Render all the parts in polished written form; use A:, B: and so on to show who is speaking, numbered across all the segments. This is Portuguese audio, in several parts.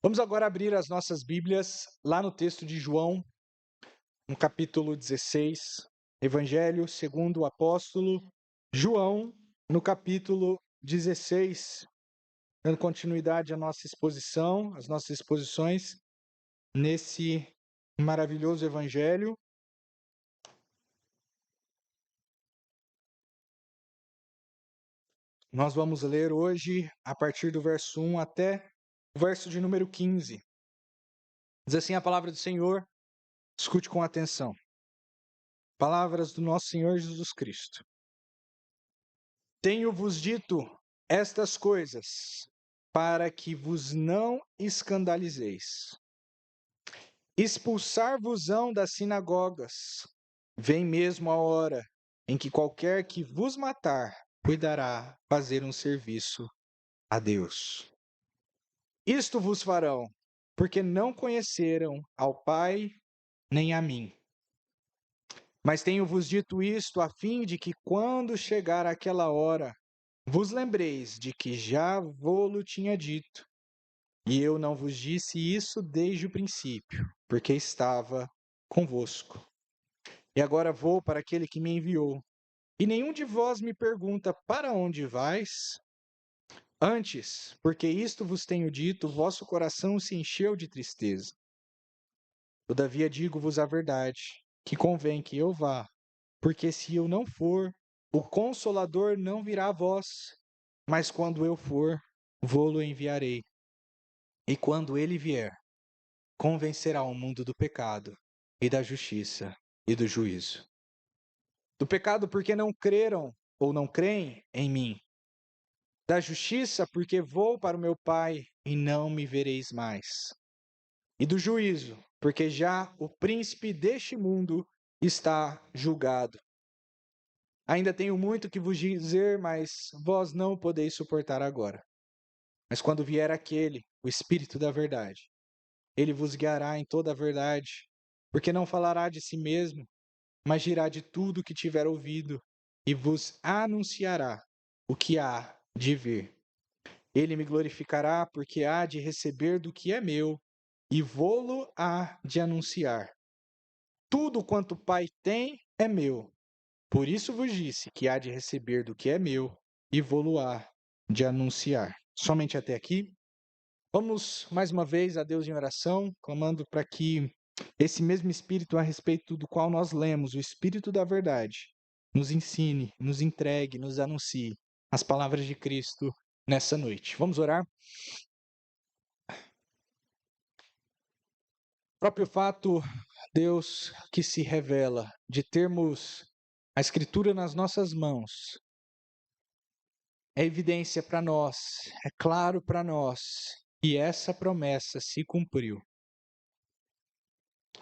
A: Vamos agora abrir as nossas Bíblias lá no texto de João, no capítulo 16, Evangelho segundo o apóstolo João, no capítulo 16, dando continuidade à nossa exposição, às nossas exposições nesse maravilhoso Evangelho. Nós vamos ler hoje a partir do verso 1 até o verso de número 15. Diz assim a palavra do Senhor, escute com atenção. Palavras do nosso Senhor Jesus Cristo. Tenho-vos dito estas coisas, para que vos não escandalizeis. Expulsar-vos-ão das sinagogas. Vem mesmo a hora em que qualquer que vos matar cuidará fazer um serviço a Deus. Isto vos farão, porque não conheceram ao Pai nem a mim. Mas tenho-vos dito isto a fim de que, quando chegar aquela hora, vos lembreis de que já vô-lo tinha dito. E eu não vos disse isso desde o princípio, porque estava convosco. E agora vou para aquele que me enviou. E nenhum de vós me pergunta: para onde vais? Antes, porque isto vos tenho dito, vosso coração se encheu de tristeza. Todavia digo-vos a verdade, que convém que eu vá, porque se eu não for, o Consolador não virá a vós, mas quando eu for, vô-lo enviarei. E quando ele vier, convencerá o mundo do pecado, e da justiça, e do juízo. Do pecado, porque não creram, ou não creem em mim. Da justiça, porque vou para o meu Pai, e não me vereis mais. E do juízo, porque já o príncipe deste mundo está julgado. Ainda tenho muito que vos dizer, mas vós não o podeis suportar agora. Mas quando vier aquele, o Espírito da verdade, ele vos guiará em toda a verdade, porque não falará de si mesmo, mas dirá de tudo o que tiver ouvido, e vos anunciará o que há de vir. Ele me glorificará, porque há de receber do que é meu, e vô-lo há de anunciar. Tudo quanto o Pai tem é meu. Por isso vos disse que há de receber do que é meu, e vô-lo há de anunciar. Somente até aqui. Vamos mais uma vez a Deus em oração, clamando para que esse mesmo Espírito a respeito do qual nós lemos, o Espírito da verdade, nos ensine, nos entregue, nos anuncie as palavras de Cristo nessa noite. Vamos orar? O próprio fato, Deus, que se revela de termos a Escritura nas nossas mãos, é evidência para nós, é claro para nós, e essa promessa se cumpriu.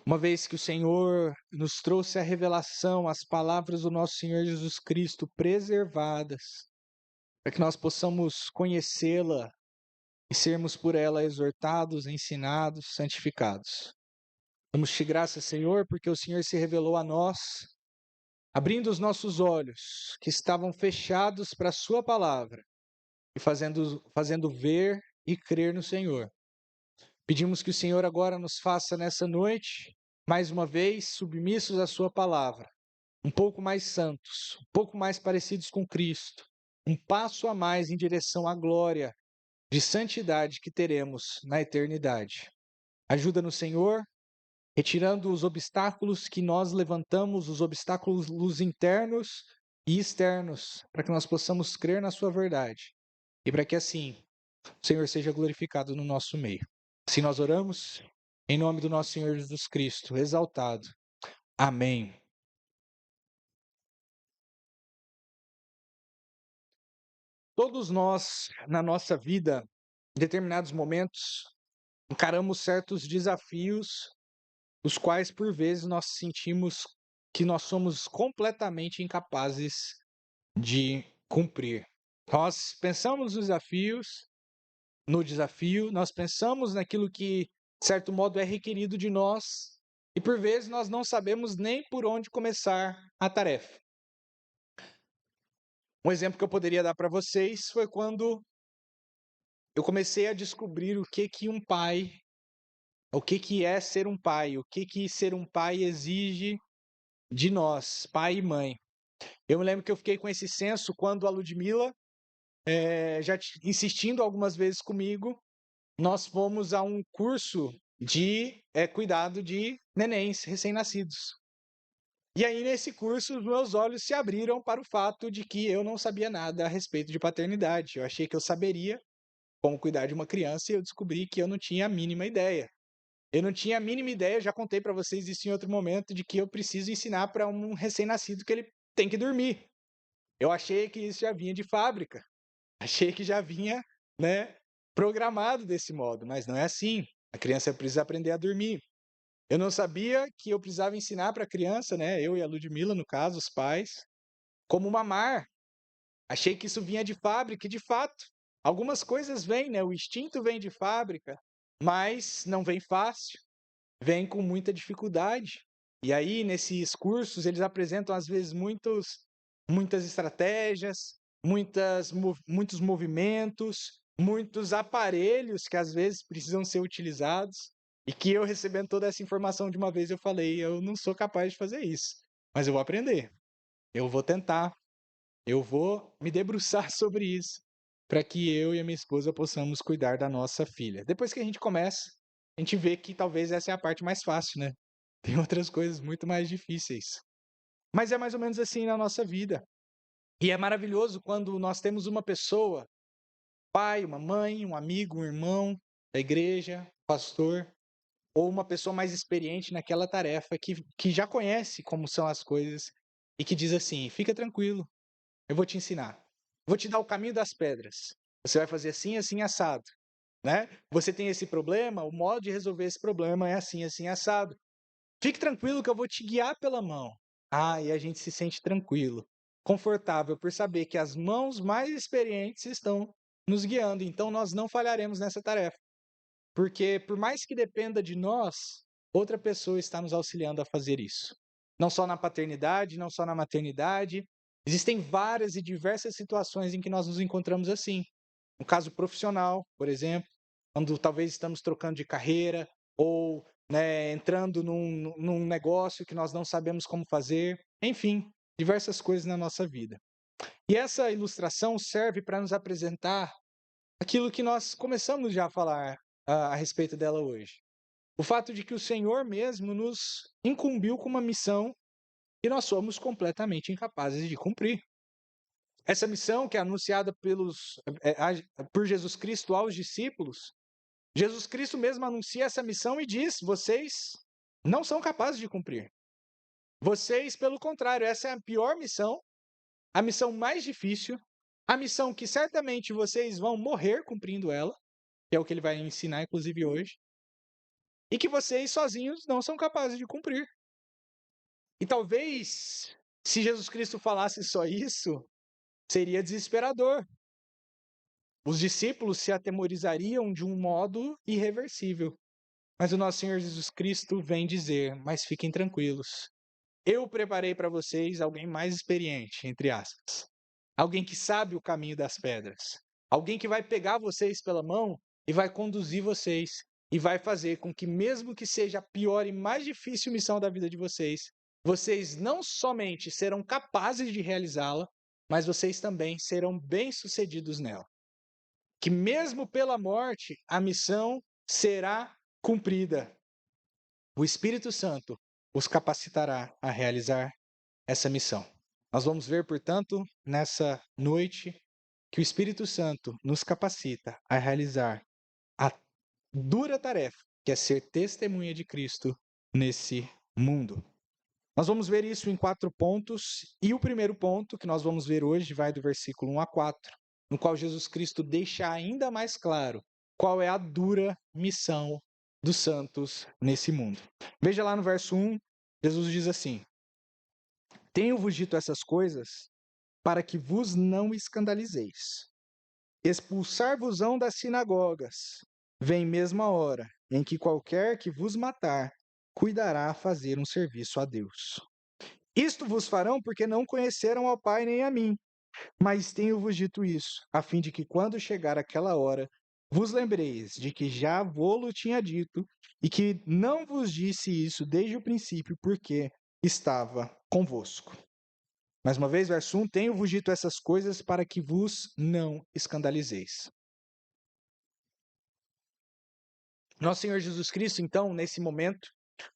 A: Uma vez que o Senhor nos trouxe a revelação, as palavras do nosso Senhor Jesus Cristo preservadas, para que nós possamos conhecê-la e sermos por ela exortados, ensinados, santificados. Damos te graças, Senhor, porque o Senhor se revelou a nós, abrindo os nossos olhos, que estavam fechados para a sua palavra, e fazendo ver e crer no Senhor. Pedimos que o Senhor agora nos faça nessa noite, mais uma vez, submissos à sua palavra, um pouco mais santos, um pouco mais parecidos com Cristo, um passo a mais em direção à glória de santidade que teremos na eternidade. Ajuda-nos, Senhor, retirando os obstáculos que nós levantamos, os obstáculos internos e externos, para que nós possamos crer na sua verdade e para que assim o Senhor seja glorificado no nosso meio. Assim nós oramos, em nome do nosso Senhor Jesus Cristo, exaltado. Amém. Todos nós, na nossa vida, em determinados momentos, encaramos certos desafios, os quais, por vezes, nós sentimos que nós somos completamente incapazes de cumprir. Nós pensamos no desafio, nós pensamos naquilo que, de certo modo, é requerido de nós, e por vezes nós não sabemos nem por onde começar a tarefa. Um exemplo que eu poderia dar para vocês foi quando eu comecei a descobrir o que que é ser um pai, o que ser um pai exige de nós, pai e mãe. Eu me lembro que eu fiquei com esse senso quando a Ludmilla, insistindo algumas vezes comigo, nós fomos a um curso de cuidado de nenéns recém-nascidos. E aí, nesse curso, os meus olhos se abriram para o fato de que eu não sabia nada a respeito de paternidade. Eu achei que eu saberia como cuidar de uma criança e eu descobri que eu não tinha a mínima ideia. Eu não tinha a mínima ideia, já contei para vocês isso em outro momento, de que eu preciso ensinar para um recém-nascido que ele tem que dormir. Eu achei que isso já vinha de fábrica. Achei que já vinha, né, programado desse modo, mas não é assim. A criança precisa aprender a dormir. Eu não sabia que eu precisava ensinar para a criança, né, eu e a Ludmilla, no caso, os pais, como mamar. Achei que isso vinha de fábrica, e de fato, algumas coisas vêm, né, o instinto vem de fábrica, mas não vem fácil, vem com muita dificuldade. E aí, nesses cursos, eles apresentam, às vezes, muitas estratégias, muitos movimentos, muitos aparelhos que, às vezes, precisam ser utilizados. E que eu, recebendo toda essa informação de uma vez, eu falei, eu não sou capaz de fazer isso, mas eu vou aprender, eu vou tentar, eu vou me debruçar sobre isso, para que eu e a minha esposa possamos cuidar da nossa filha. Depois que a gente começa, a gente vê que talvez essa é a parte mais fácil, né? Tem outras coisas muito mais difíceis. Mas é mais ou menos assim na nossa vida. E é maravilhoso quando nós temos uma pessoa, pai, uma mãe, um amigo, um irmão da igreja, pastor, ou uma pessoa mais experiente naquela tarefa que já conhece como são as coisas e que diz assim: fica tranquilo, eu vou te ensinar. Vou te dar o caminho das pedras. Você vai fazer assim, assim, assado, né? Você tem esse problema, o modo de resolver esse problema é assim, assim, assado. Fique tranquilo que eu vou te guiar pela mão. Ah, e a gente se sente tranquilo, confortável por saber que as mãos mais experientes estão nos guiando, então nós não falharemos nessa tarefa. Porque por mais que dependa de nós, outra pessoa está nos auxiliando a fazer isso. Não só na paternidade, não só na maternidade. Existem várias e diversas situações em que nós nos encontramos assim. No caso profissional, por exemplo, quando talvez estamos trocando de carreira ou, né, entrando num negócio que nós não sabemos como fazer. Enfim, diversas coisas na nossa vida. E essa ilustração serve para nos apresentar aquilo que nós começamos já a falar a respeito dela hoje. O fato de que o Senhor mesmo nos incumbiu com uma missão que nós somos completamente incapazes de cumprir. Essa missão que é anunciada por Jesus Cristo aos discípulos, Jesus Cristo mesmo anuncia essa missão e diz: vocês não são capazes de cumprir. Vocês, pelo contrário, essa é a pior missão, a missão mais difícil, a missão que certamente vocês vão morrer cumprindo ela, que é o que ele vai ensinar, inclusive, hoje, e que vocês sozinhos não são capazes de cumprir. E talvez, se Jesus Cristo falasse só isso, seria desesperador. Os discípulos se atemorizariam de um modo irreversível. Mas o nosso Senhor Jesus Cristo vem dizer: mas fiquem tranquilos. Eu preparei para vocês alguém mais experiente, entre aspas. Alguém que sabe o caminho das pedras. Alguém que vai pegar vocês pela mão e vai conduzir vocês. E vai fazer com que, mesmo que seja a pior e mais difícil missão da vida de vocês, vocês não somente serão capazes de realizá-la, mas vocês também serão bem-sucedidos nela. Que mesmo pela morte, a missão será cumprida. O Espírito Santo os capacitará a realizar essa missão. Nós vamos ver, portanto, nessa noite, que o Espírito Santo nos capacita a realizar a dura tarefa, que é ser testemunha de Cristo nesse mundo. Nós vamos ver isso em 4 pontos, e o primeiro ponto que nós vamos ver hoje vai do versículo 1 a 4, no qual Jesus Cristo deixa ainda mais claro qual é a dura missão dos santos nesse mundo. Veja lá no verso 1, Jesus diz assim: tenho-vos dito essas coisas para que vos não escandalizeis. Expulsar-vos-ão das sinagogas. Vem mesmo a hora em que qualquer que vos matar cuidará a fazer um serviço a Deus. Isto vos farão porque não conheceram ao Pai nem a mim. Mas tenho-vos dito isso, a fim de que quando chegar aquela hora, vos lembreis de que já vô-lo tinha dito, e que não vos disse isso desde o princípio, porque estava convosco. Mais uma vez, verso 1, tenho-vos dito essas coisas para que vos não escandalizeis. Nosso Senhor Jesus Cristo, então, nesse momento,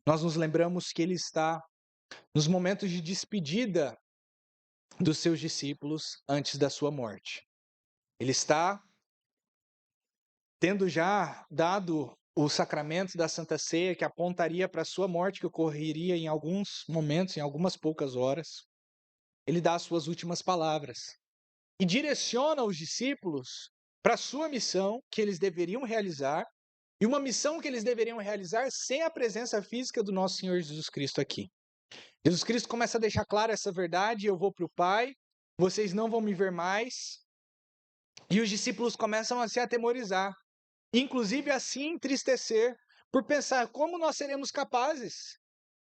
A: nós nos lembramos que Ele está nos momentos de despedida dos seus discípulos antes da sua morte. Ele está tendo já dado o sacramento da Santa Ceia, que apontaria para a sua morte, que ocorreria em alguns momentos, em algumas poucas horas. Ele dá as suas últimas palavras e direciona os discípulos para a sua missão que eles deveriam realizar, e uma missão que eles deveriam realizar sem a presença física do nosso Senhor Jesus Cristo aqui. Jesus Cristo começa a deixar clara essa verdade: eu vou para o Pai, vocês não vão me ver mais. E os discípulos começam a se atemorizar, inclusive a se entristecer, por pensar como nós seremos capazes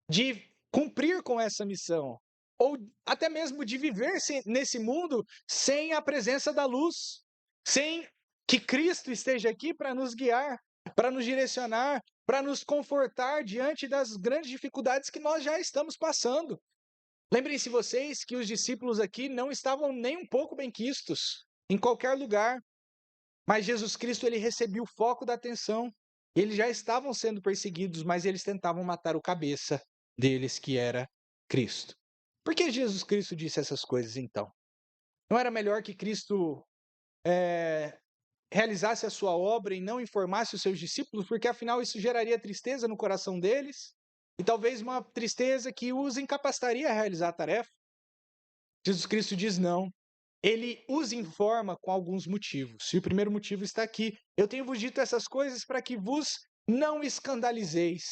A: de cumprir com essa missão, ou até mesmo de viver nesse mundo sem a presença da luz, sem que Cristo esteja aqui para nos guiar, para nos direcionar, para nos confortar diante das grandes dificuldades que nós já estamos passando. Lembrem-se vocês que os discípulos aqui não estavam nem um pouco benquistos em qualquer lugar, mas Jesus Cristo, ele recebia o foco da atenção. Eles já estavam sendo perseguidos, mas eles tentavam matar o cabeça deles, que era Cristo. Por que Jesus Cristo disse essas coisas, então? Não era melhor que Cristo realizasse a sua obra e não informasse os seus discípulos? Porque afinal isso geraria tristeza no coração deles, e talvez uma tristeza que os incapacitaria a realizar a tarefa. Jesus Cristo diz não. Ele os informa com alguns motivos. E o primeiro motivo está aqui: eu tenho vos dito essas coisas para que vos não escandalizeis.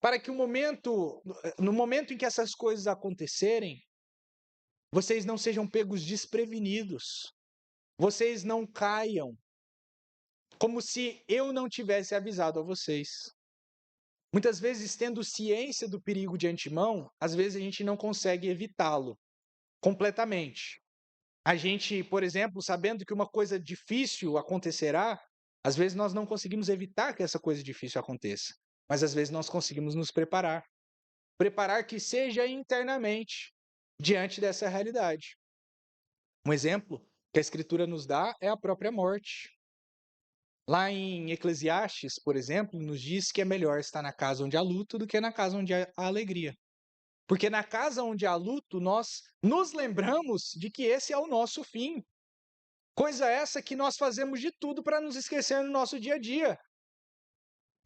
A: Para que no momento em que essas coisas acontecerem, vocês não sejam pegos desprevenidos. Vocês não caiam como se eu não tivesse avisado a vocês. Muitas vezes, tendo ciência do perigo de antemão, às vezes a gente não consegue evitá-lo completamente. A gente, por exemplo, sabendo que uma coisa difícil acontecerá, às vezes nós não conseguimos evitar que essa coisa difícil aconteça, mas às vezes nós conseguimos nos preparar. Preparar que seja internamente diante dessa realidade. Um exemplo que a Escritura nos dá é a própria morte. Lá em Eclesiastes, por exemplo, nos diz que é melhor estar na casa onde há luto do que na casa onde há alegria. Porque na casa onde há luto, nós nos lembramos de que esse é o nosso fim. Coisa essa que nós fazemos de tudo para nos esquecer no nosso dia a dia.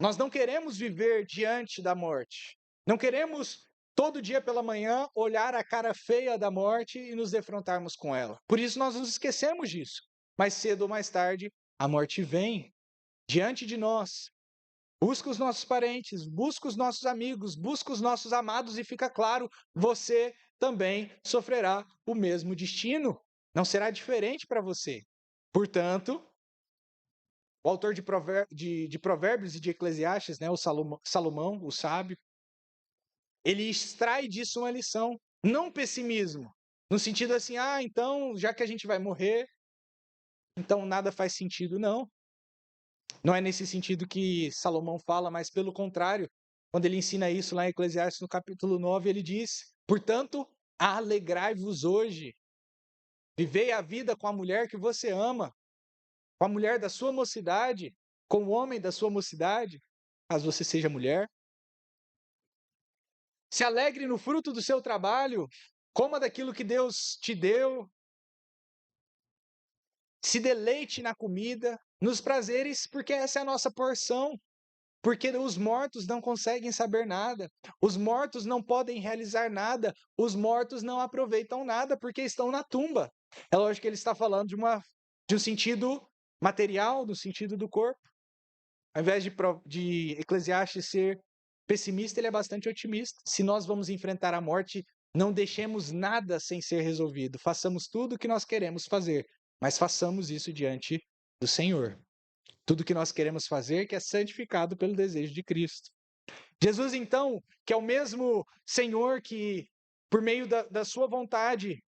A: Nós não queremos viver diante da morte. Não queremos, todo dia pela manhã, olhar a cara feia da morte e nos defrontarmos com ela. Por isso nós nos esquecemos disso. Mais cedo ou mais tarde, a morte vem diante de nós. Busca os nossos parentes, busca os nossos amigos, busca os nossos amados e fica claro, você também sofrerá o mesmo destino. Não será diferente para você. Portanto, o autor de Provérbios e de Eclesiastes, né, o Salomão, o sábio, ele extrai disso uma lição, não pessimismo, no sentido assim, então, já que a gente vai morrer, então nada faz sentido, não. Não é nesse sentido que Salomão fala, mas pelo contrário, quando ele ensina isso lá em Eclesiastes, no capítulo 9, ele diz, portanto, alegrai-vos hoje, vivei a vida com a mulher que você ama, com a mulher da sua mocidade, com o homem da sua mocidade, caso você seja mulher. Se alegre no fruto do seu trabalho, coma daquilo que Deus te deu. Se deleite na comida, nos prazeres, porque essa é a nossa porção. Porque os mortos não conseguem saber nada, os mortos não podem realizar nada, os mortos não aproveitam nada porque estão na tumba. É lógico que ele está falando de um sentido material, do sentido do corpo. Ao invés de Eclesiastes ser pessimista, ele é bastante otimista. Se nós vamos enfrentar a morte, não deixemos nada sem ser resolvido. Façamos tudo o que nós queremos fazer, mas façamos isso diante do Senhor. Tudo que nós queremos fazer que é santificado pelo desejo de Cristo. Jesus, então, que é o mesmo Senhor que, por meio da sua vontade,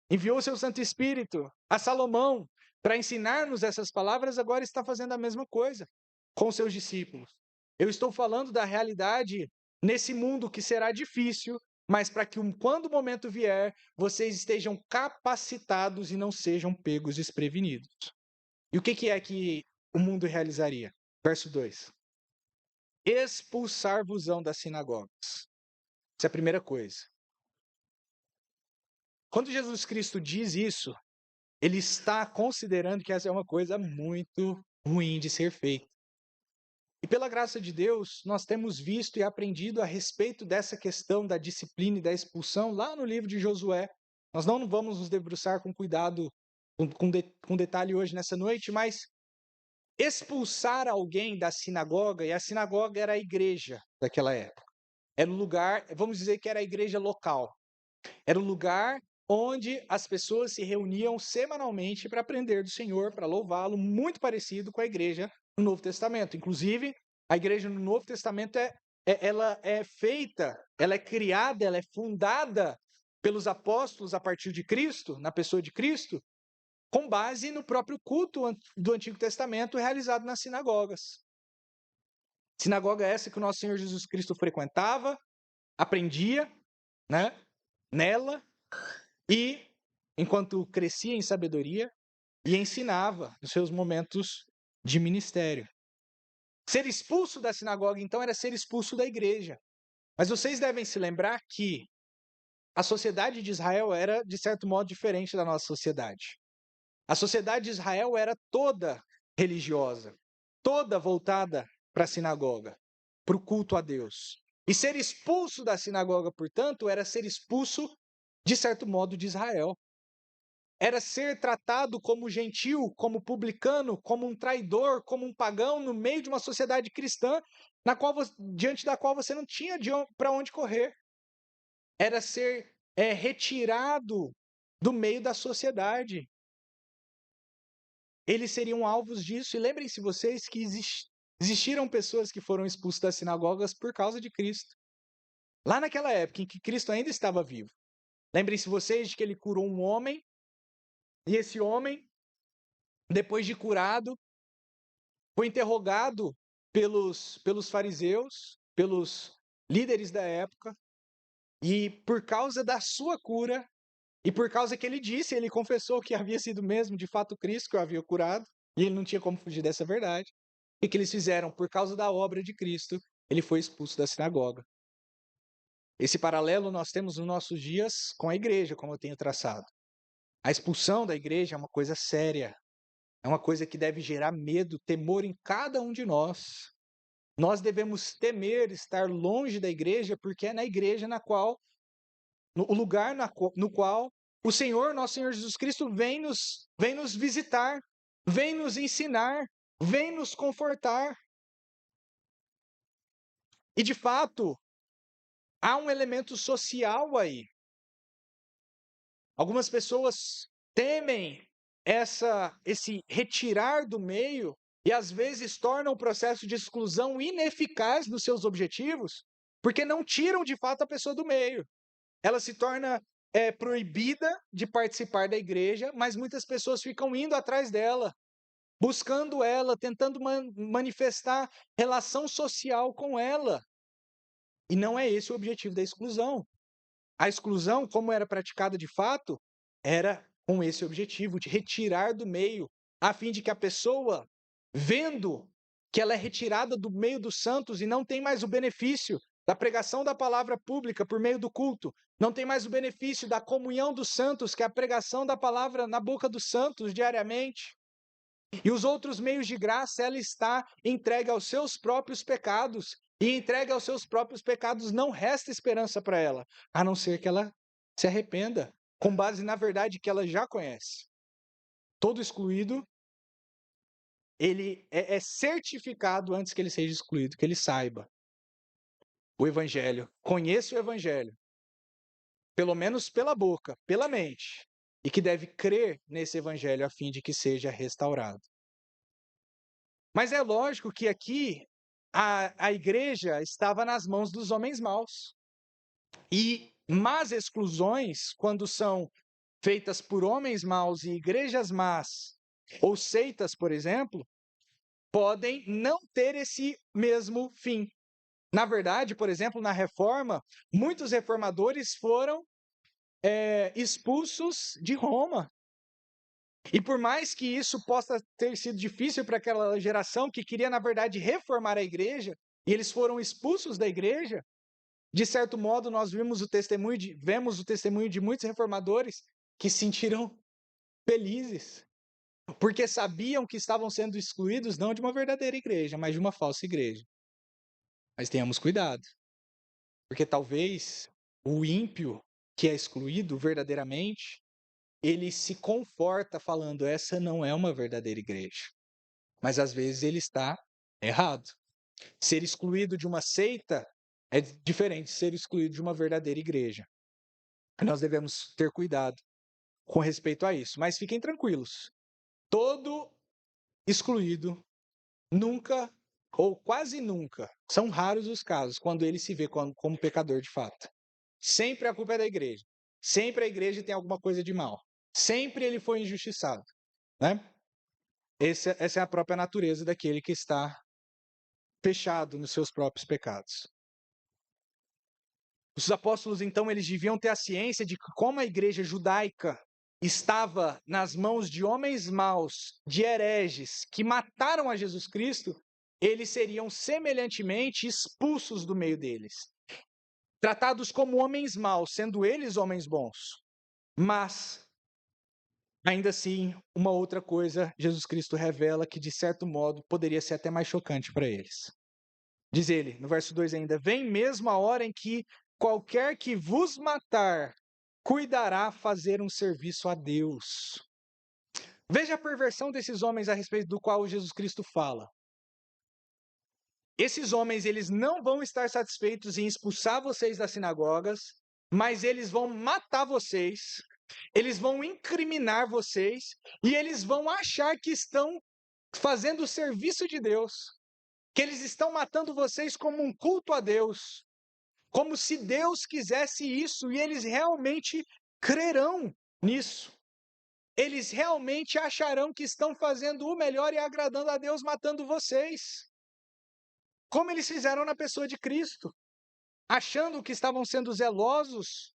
A: enviou seu Santo Espírito a Salomão para ensinar-nos essas palavras, agora está fazendo a mesma coisa com seus discípulos. Eu estou falando da realidade nesse mundo que será difícil, mas para que quando o momento vier, vocês estejam capacitados e não sejam pegos desprevenidos. E o que é que o mundo realizaria? Verso 2. Expulsar-vos-ão das sinagogas. Essa é a primeira coisa. Quando Jesus Cristo diz isso, ele está considerando que essa é uma coisa muito ruim de ser feita. E pela graça de Deus, nós temos visto e aprendido a respeito dessa questão da disciplina e da expulsão lá no livro de Josué. Nós não vamos nos debruçar com cuidado, com detalhe hoje nessa noite, mas expulsar alguém da sinagoga, e a sinagoga era a igreja daquela época. Era o lugar, vamos dizer que era a igreja local. Era o lugar onde as pessoas se reuniam semanalmente para aprender do Senhor, para louvá-lo, muito parecido com a igreja no Novo Testamento. Inclusive, a igreja no Novo Testamento ela é feita, ela é criada, ela é fundada pelos apóstolos a partir de Cristo, na pessoa de Cristo, com base no próprio culto do Antigo Testamento realizado nas sinagogas. Sinagoga essa que o nosso Senhor Jesus Cristo frequentava, aprendia, né, nela, e, enquanto crescia em sabedoria, e ensinava nos seus momentos de ministério. Ser expulso da sinagoga, então, era ser expulso da igreja. Mas vocês devem se lembrar que a sociedade de Israel era, de certo modo, diferente da nossa sociedade. A sociedade de Israel era toda religiosa, toda voltada para a sinagoga, para o culto a Deus. E ser expulso da sinagoga, portanto, era ser expulso, de certo modo, de Israel. Era ser tratado como gentil, como publicano, como um traidor, como um pagão no meio de uma sociedade cristã, diante da qual você não tinha para onde correr. Era ser retirado do meio da sociedade. Eles seriam alvos disso. E lembrem-se vocês que existiram pessoas que foram expulsas das sinagogas por causa de Cristo. Lá naquela época em que Cristo ainda estava vivo. Lembrem-se vocês de que ele curou um homem, e esse homem, depois de curado, foi interrogado pelos fariseus, pelos líderes da época, e por causa da sua cura, e por causa que ele confessou que havia sido mesmo, de fato, Cristo que o havia curado, e ele não tinha como fugir dessa verdade. O que eles fizeram? Por causa da obra de Cristo, ele foi expulso da sinagoga. Esse paralelo nós temos nos nossos dias com a igreja, como eu tenho traçado. A expulsão da igreja é uma coisa séria, é uma coisa que deve gerar medo, temor em cada um de nós. Nós devemos temer estar longe da igreja, porque é na igreja o lugar no qual o Senhor, nosso Senhor Jesus Cristo, vem nos visitar, vem nos ensinar, vem nos confortar. E de fato, há um elemento social aí. Algumas pessoas temem esse retirar do meio e às vezes tornam o processo de exclusão ineficaz nos seus objetivos, porque não tiram de fato a pessoa do meio. Ela se torna proibida de participar da igreja, mas muitas pessoas ficam indo atrás dela, buscando ela, tentando manifestar relação social com ela. E não é esse o objetivo da exclusão. A exclusão, como era praticada de fato, era com esse objetivo, de retirar do meio, a fim de que a pessoa, vendo que ela é retirada do meio dos santos e não tem mais o benefício da pregação da palavra pública por meio do culto, não tem mais o benefício da comunhão dos santos, que é a pregação da palavra na boca dos santos diariamente, e os outros meios de graça, ela está entregue aos seus próprios pecados, e entregue aos seus próprios pecados não resta esperança para ela, a não ser que ela se arrependa, com base na verdade que ela já conhece. Todo excluído, ele é certificado antes que ele seja excluído, que ele saiba o Evangelho, conheça o Evangelho, pelo menos pela boca, pela mente, e que deve crer nesse Evangelho a fim de que seja restaurado. Mas é lógico que aqui a igreja estava nas mãos dos homens maus. E más exclusões, quando são feitas por homens maus e igrejas más, ou seitas, por exemplo, podem não ter esse mesmo fim. Na verdade, por exemplo, na Reforma, muitos reformadores foram expulsos de Roma. E por mais que isso possa ter sido difícil para aquela geração que queria, na verdade, reformar a igreja, e eles foram expulsos da igreja, de certo modo, nós vemos o testemunho de muitos reformadores que se sentiram felizes, porque sabiam que estavam sendo excluídos não de uma verdadeira igreja, mas de uma falsa igreja. Mas tenhamos cuidado, porque talvez o ímpio que é excluído verdadeiramente, ele se conforta falando, essa não é uma verdadeira igreja. Mas às vezes ele está errado. Ser excluído de uma seita é diferente de ser excluído de uma verdadeira igreja. Nós devemos ter cuidado com respeito a isso. Mas fiquem tranquilos. Todo excluído nunca, ou quase nunca, são raros os casos quando ele se vê como pecador de fato. Sempre a culpa é da igreja. Sempre a igreja tem alguma coisa de mal. Sempre ele foi injustiçado, né? Essa é a própria natureza daquele que está fechado nos seus próprios pecados. Os apóstolos, então, eles deviam ter a ciência de que, como a igreja judaica estava nas mãos de homens maus, de hereges, que mataram a Jesus Cristo, eles seriam semelhantemente expulsos do meio deles. Tratados como homens maus, sendo eles homens bons. Mas, ainda assim, uma outra coisa, Jesus Cristo revela que, de certo modo, poderia ser até mais chocante para eles. Diz ele, no verso 2 ainda, vem mesmo a hora em que qualquer que vos matar, cuidará fazer um serviço a Deus. Veja a perversão desses homens a respeito do qual Jesus Cristo fala. Esses homens, eles não vão estar satisfeitos em expulsar vocês das sinagogas, mas eles vão matar vocês, eles vão incriminar vocês, e eles vão achar que estão fazendo o serviço de Deus, que eles estão matando vocês como um culto a Deus, como se Deus quisesse isso, e eles realmente crerão nisso. Eles realmente acharão que estão fazendo o melhor e agradando a Deus, matando vocês. Como eles fizeram na pessoa de Cristo, achando que estavam sendo zelosos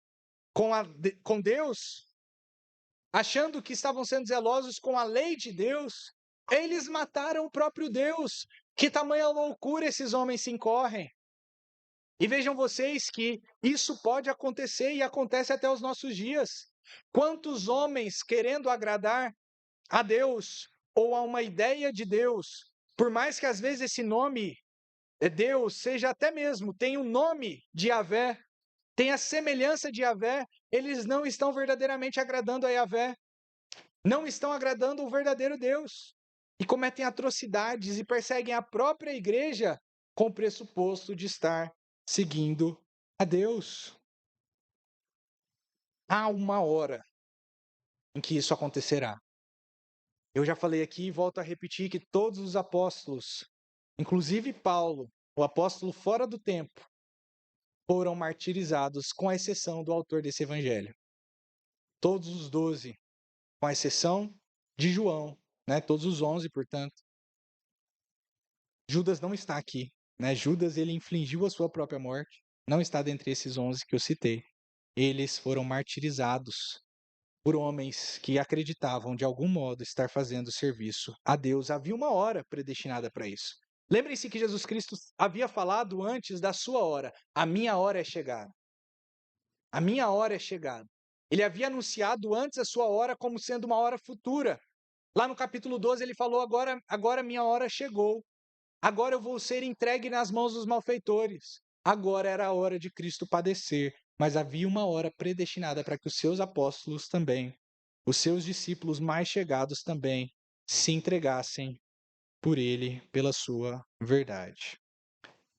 A: com Deus, achando que estavam sendo zelosos com a lei de Deus, eles mataram o próprio Deus. Que tamanha loucura esses homens se incorrem. E vejam vocês que isso pode acontecer e acontece até os nossos dias. Quantos homens querendo agradar a Deus ou a uma ideia de Deus, por mais que às vezes esse nome Deus seja até mesmo, tem o nome de Yahvé, tem a semelhança de Yahvé, eles não estão verdadeiramente agradando a Yahvé, não estão agradando o verdadeiro Deus, e cometem atrocidades e perseguem a própria igreja com o pressuposto de estar seguindo a Deus. Há uma hora em que isso acontecerá. Eu já falei aqui e volto a repetir que todos os apóstolos, inclusive Paulo, o apóstolo fora do tempo, foram martirizados, com a exceção do autor desse evangelho. Todos os 12, com a exceção de João, né? Todos os 11, portanto. Judas não está aqui, né? Judas, ele infligiu a sua própria morte, não está dentre esses 11 que eu citei. Eles foram martirizados por homens que acreditavam de algum modo estar fazendo serviço a Deus. Havia uma hora predestinada para isso. Lembrem-se que Jesus Cristo havia falado antes da sua hora: a minha hora é chegada. A minha hora é chegada. Ele havia anunciado antes a sua hora como sendo uma hora futura. Lá no capítulo 12 ele falou: agora minha hora chegou. Agora eu vou ser entregue nas mãos dos malfeitores. Agora era a hora de Cristo padecer. Mas havia uma hora predestinada para que os seus apóstolos também, os seus discípulos mais chegados também, se entregassem por ele, pela sua verdade.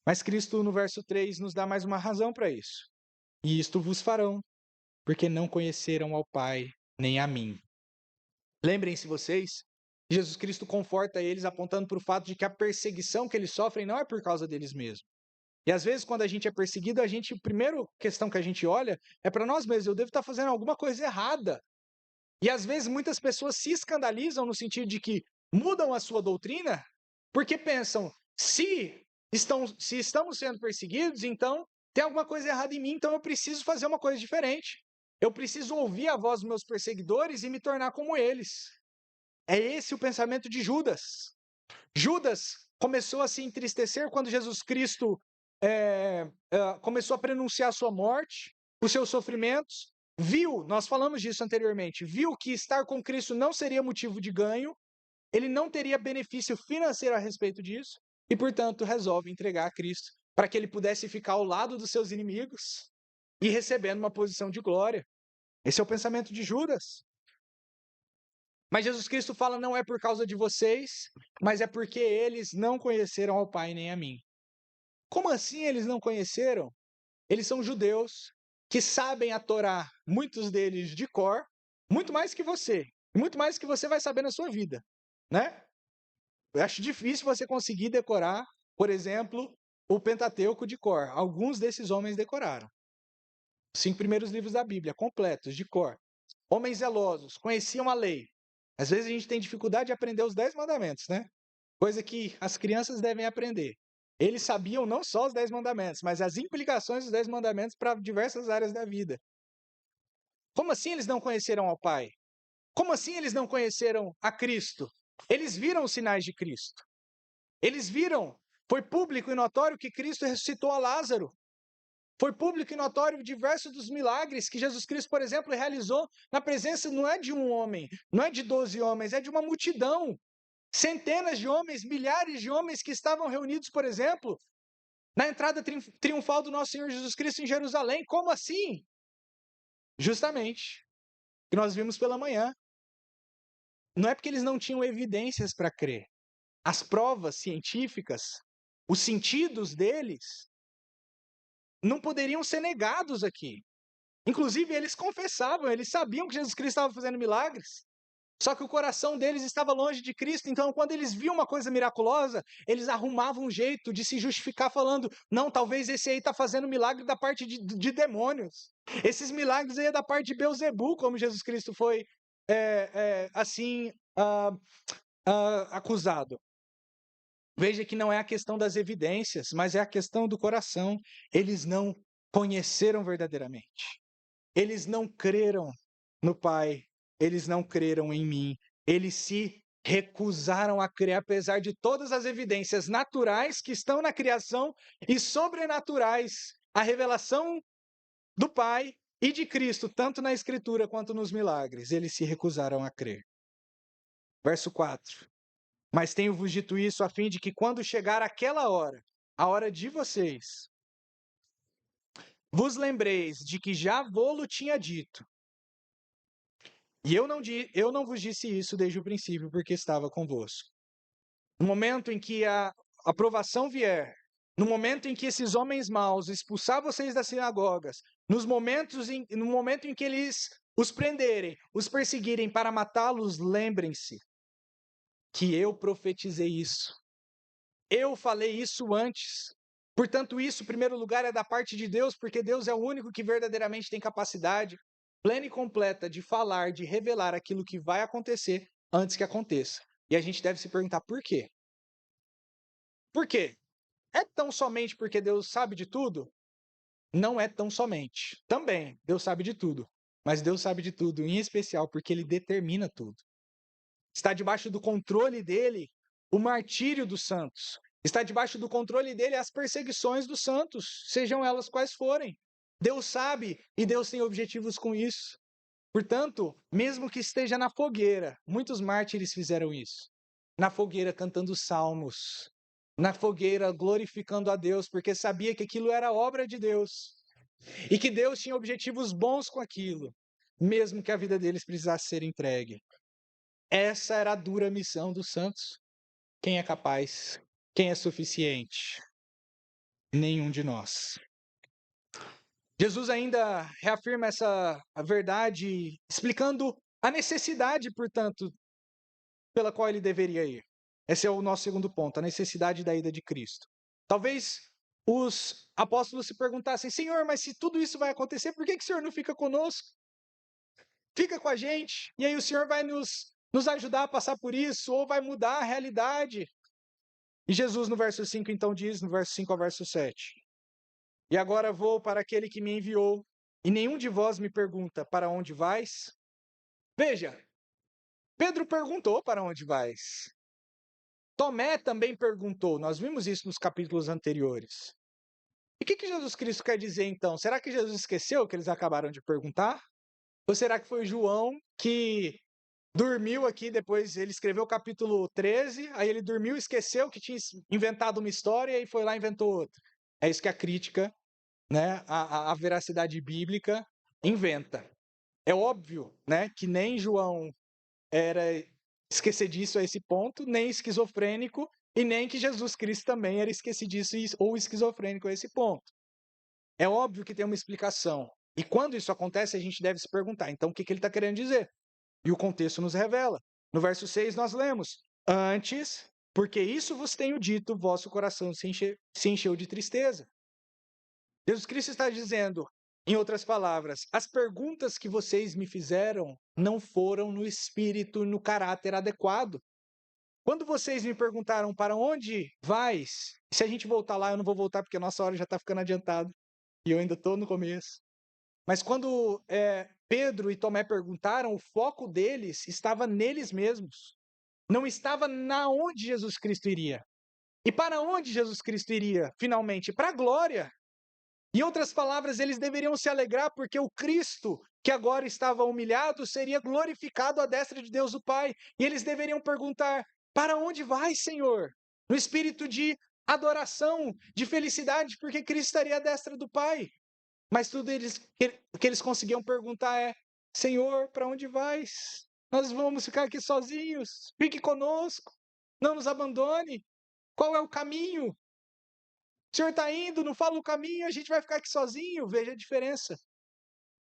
A: Mas Cristo, no verso 3, nos dá mais uma razão para isso. E isto vos farão, porque não conheceram ao Pai nem a mim. Lembrem-se vocês, Jesus Cristo conforta eles apontando para o fato de que a perseguição que eles sofrem não é por causa deles mesmos. E às vezes, quando a gente é perseguido, a primeira questão que a gente olha é para nós mesmos. Eu devo estar fazendo alguma coisa errada. E às vezes muitas pessoas se escandalizam no sentido de que mudam a sua doutrina, porque pensam, se estamos sendo perseguidos, então tem alguma coisa errada em mim, então eu preciso fazer uma coisa diferente. Eu preciso ouvir a voz dos meus perseguidores e me tornar como eles. É esse o pensamento de Judas. Judas começou a se entristecer quando Jesus Cristo começou a prenunciar a sua morte, os seus sofrimentos, viu, nós falamos disso anteriormente, viu que estar com Cristo não seria motivo de ganho, ele não teria benefício financeiro a respeito disso, e portanto resolve entregar a Cristo, para que ele pudesse ficar ao lado dos seus inimigos e recebendo uma posição de glória. Esse é o pensamento de Judas. Mas Jesus Cristo fala, não é por causa de vocês, mas é porque eles não conheceram ao Pai nem a mim. Como assim eles não conheceram? Eles são judeus que sabem a Torá, muitos deles de cor, muito mais que você. Muito mais que você vai saber na sua vida, né? Eu acho difícil você conseguir decorar, por exemplo, o Pentateuco de cor. Alguns desses homens decoraram. Os 5 primeiros livros da Bíblia, completos, de cor. Homens zelosos, conheciam a lei. Às vezes a gente tem dificuldade de aprender os 10 mandamentos, né? Coisa que as crianças devem aprender. Eles sabiam não só os 10 mandamentos, mas as implicações dos 10 mandamentos para diversas áreas da vida. Como assim eles não conheceram ao Pai? Como assim eles não conheceram a Cristo? Eles viram os sinais de Cristo. Eles viram, foi público e notório que Cristo ressuscitou a Lázaro. Foi público e notório diversos dos milagres que Jesus Cristo, por exemplo, realizou na presença não é de um homem, não é de 12 homens, é de uma multidão. Centenas de homens, milhares de homens que estavam reunidos, por exemplo, na entrada triunfal do nosso Senhor Jesus Cristo em Jerusalém. Como assim? Justamente, que nós vimos pela manhã. Não é porque eles não tinham evidências para crer. As provas científicas, os sentidos deles, não poderiam ser negados aqui. Inclusive, eles confessavam, eles sabiam que Jesus Cristo estava fazendo milagres. Só que o coração deles estava longe de Cristo, então quando eles viam uma coisa miraculosa, eles arrumavam um jeito de se justificar falando, não, talvez esse aí está fazendo milagre da parte de demônios. Esses milagres aí é da parte de Beelzebul, como Jesus Cristo foi assim acusado. Veja que não é a questão das evidências, mas é a questão do coração. Eles não conheceram verdadeiramente. Eles não creram no Pai, eles não creram em mim, eles se recusaram a crer, apesar de todas as evidências naturais que estão na criação e sobrenaturais, a revelação do Pai e de Cristo, tanto na Escritura quanto nos milagres, eles se recusaram a crer. Verso 4. Mas tenho-vos dito isso a fim de que quando chegar aquela hora, a hora de vocês, vos lembreis de que já vô-lo tinha dito. E eu não vos disse isso desde o princípio, porque estava convosco. No momento em que a aprovação vier, no momento em que esses homens maus expulsar vocês das sinagogas, no momento em que eles os prenderem, os perseguirem para matá-los, lembrem-se que eu profetizei isso. Eu falei isso antes. Portanto, isso, em primeiro lugar, é da parte de Deus, porque Deus é o único que verdadeiramente tem capacidade plena e completa de falar, de revelar aquilo que vai acontecer antes que aconteça. E a gente deve se perguntar por quê? Por quê? É tão somente porque Deus sabe de tudo? Não é tão somente. Também, Deus sabe de tudo. Mas Deus sabe de tudo, em especial porque Ele determina tudo. Está debaixo do controle dele o martírio dos santos. Está debaixo do controle dele as perseguições dos santos, sejam elas quais forem. Deus sabe e Deus tem objetivos com isso. Portanto, mesmo que esteja na fogueira, muitos mártires fizeram isso. Na fogueira cantando salmos, na fogueira glorificando a Deus, porque sabia que aquilo era obra de Deus e que Deus tinha objetivos bons com aquilo, mesmo que a vida deles precisasse ser entregue. Essa era a dura missão dos santos. Quem é capaz? Quem é suficiente? Nenhum de nós. Jesus ainda reafirma essa verdade, explicando a necessidade, portanto, pela qual ele deveria ir. Esse é o nosso segundo ponto, a necessidade da ida de Cristo. Talvez os apóstolos se perguntassem, Senhor, mas se tudo isso vai acontecer, por que o Senhor não fica conosco? fica com a gente, e aí o Senhor vai nos ajudar a passar por isso, ou vai mudar a realidade. E Jesus no verso 5 então diz, no verso 5 ao verso 7, e agora vou para aquele que me enviou, e nenhum de vós me pergunta, para onde vais? Veja, Pedro perguntou para onde vais. Tomé também perguntou, nós vimos isso nos capítulos anteriores. E o que Jesus Cristo quer dizer então? Será que Jesus esqueceu o que eles acabaram de perguntar? Ou será que foi João que dormiu aqui, depois ele escreveu o capítulo 13, aí ele dormiu, esqueceu que tinha inventado uma história e foi lá e inventou outra? É isso que a crítica, né, a veracidade bíblica inventa. É óbvio, né, que nem João era esquecediço a esse ponto, nem esquizofrênico, e nem que Jesus Cristo também era esquecediço ou esquizofrênico a esse ponto. É óbvio que tem uma explicação. E quando isso acontece, a gente deve se perguntar, então o que ele está querendo dizer? E o contexto nos revela. No verso 6 nós lemos, antes, porque isso vos tenho dito, vosso coração se encheu de tristeza. Jesus Cristo está dizendo, em outras palavras, as perguntas que vocês me fizeram não foram no espírito, no caráter adequado. Quando vocês me perguntaram para onde vais, se a gente voltar lá, eu não vou voltar porque a nossa hora já está ficando adiantada e eu ainda estou no começo. Mas quando Pedro e Tomé perguntaram, o foco deles estava neles mesmos. Não estava na onde Jesus Cristo iria. E para onde Jesus Cristo iria, finalmente? Para a glória. Em outras palavras, eles deveriam se alegrar porque o Cristo, que agora estava humilhado, seria glorificado à destra de Deus o Pai. E eles deveriam perguntar: para onde vai, Senhor? No espírito de adoração, de felicidade, porque Cristo estaria à destra do Pai. Mas tudo que eles conseguiam perguntar é: Senhor, para onde vais? Nós vamos ficar aqui sozinhos. Fique conosco. Não nos abandone. Qual é o caminho? O Senhor está indo, não fala o caminho, a gente vai ficar aqui sozinho. Veja a diferença.